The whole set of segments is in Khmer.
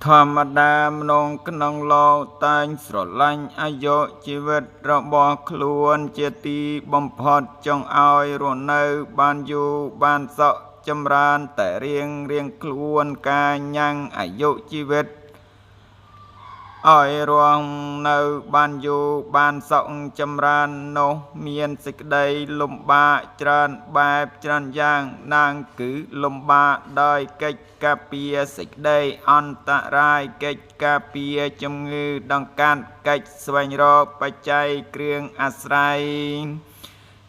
ធម្មតាមនុស្សក្នុងលោកតែងស្រឡាញ់អាយុជីវិតរបស់ខ្លួនជាទីបំផុតចង់ឲ្យរស់នៅបានយូរបានសុខចម្រើនតែរៀងខ្លួនការញ៉ាំងអាយុជីវិតឲ្យរស់នៅបានយូរបានសុខចម្រើននោះមានសេចក្តីលំបាកច្រើនបែបច្រើនយ៉ាងណាងគឺលំបាកដោយកិច្ចការពារសេចក្តីអន្តរាយកិច្ចការពារជំងឺដង្កាត់កិច្ចស្វែងរកបច្ច័យគ្រឿងអាស្រ័យ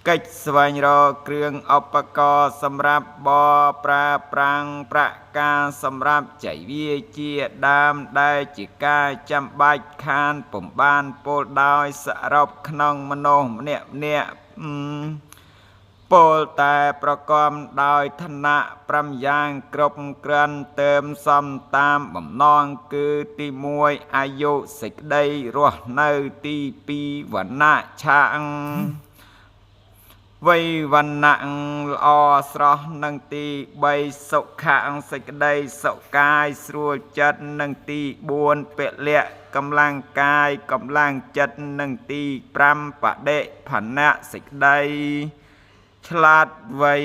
កិច្ចស្វែងរកគ្រឿងឧបករណ៍សម្រាប់បរប្រើប្រាស់ប្រការសម្រាប់ចៃវាជាដើមដែលជាការចាំបាច់ខានពំបានពោលដោយសរុបក្នុងមនុស្សម្នាក់ពោលតែប្រកបដោយឋានៈ5យ៉ាងគ្រប់គ្រាន់เติมសំតាមបំណងគឺទី1អាយុសេចក្តីរស់នៅទី2វណ្ណៈឆាងវ័យវណ្ណៈល្អស្រស់និងទី3សុខៈសេចក្តីសុខកាយស្រួលចិត្តនិងទី4ពលៈកម្លាំងកាយកម្លាំងចិត្តនិងទី5បដិផនៈសេចក្តីឆ្លាតវៃ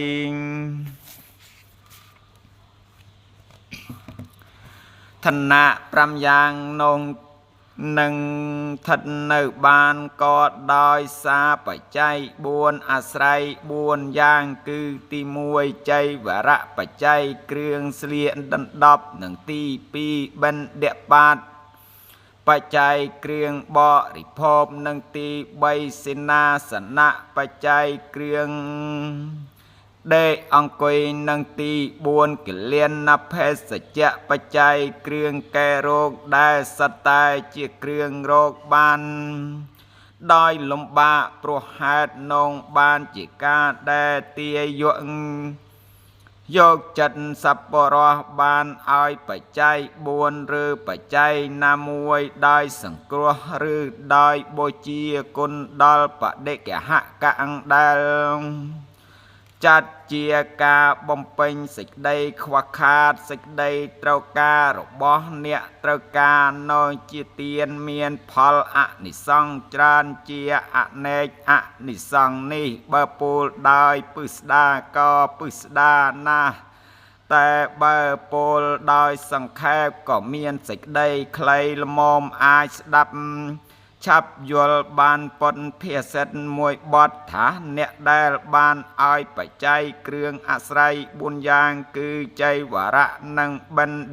ឋានៈ5យ៉ាងនោះនឹងស្ថិតនៅបានក៏ដោយសារបច្ច័យ4អាស្រ័យ4យ៉ាងគឺទី1ចៃវរៈបច្ច័យគ្រឿងស្លៀកដណ្ដប់និងទី2បិណ្ឌបាតបច្ច័យគ្រឿងបរិភោគនិងទី3សេនាសនៈបច្ច័យគ្រឿងដេកអង្គុយនិងទី4គលានភេសជ្ជៈបច្ច័យគ្រឿងកែរោគដែលសត្វតែជាគ្រឿងរោគបានដោយលំបាកព្រោះហេតុនងបានជាការដែលទាយកចិត្តសប្បុរសបានឲ្យបច្ច័យ4ឬបច្ច័យណាមួយដោយសង្គ្រោះឬដោយបូជាគុណដល់បដិកហកៈដែលចាត់ជាការបំពេញសេចក្តីខ្វះខាតសេចក្តីត្រូវការរបស់អ្នកត្រូវការនៅជាទានមានផលអនិសង្សច្រើនជាអនេកអនិសង្សនេះបើពោលដោយពិស្ដាក៏ពិស្ដាណាស់តែបើពោលដោយសង្ខេបក៏មានសេចក្តីខ្លីល្មមអាចស្ដាប់ឆាប់យល់បានប៉ុនភាសិតមួយបទថាអ្នកដែលបានឲ្យបច្ច័យគ្រឿងអាស្រ័យ4យ៉ាងគឺចៃវរៈនិងបិណ្ឌ